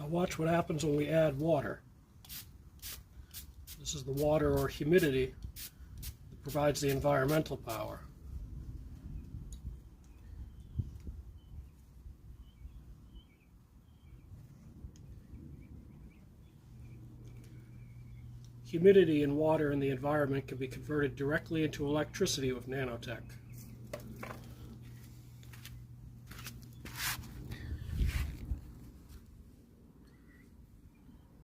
Now watch what happens when we add water. This is the water or humidity that provides the environmental power. Humidity and water in the environment can be converted directly into electricity with nanotech.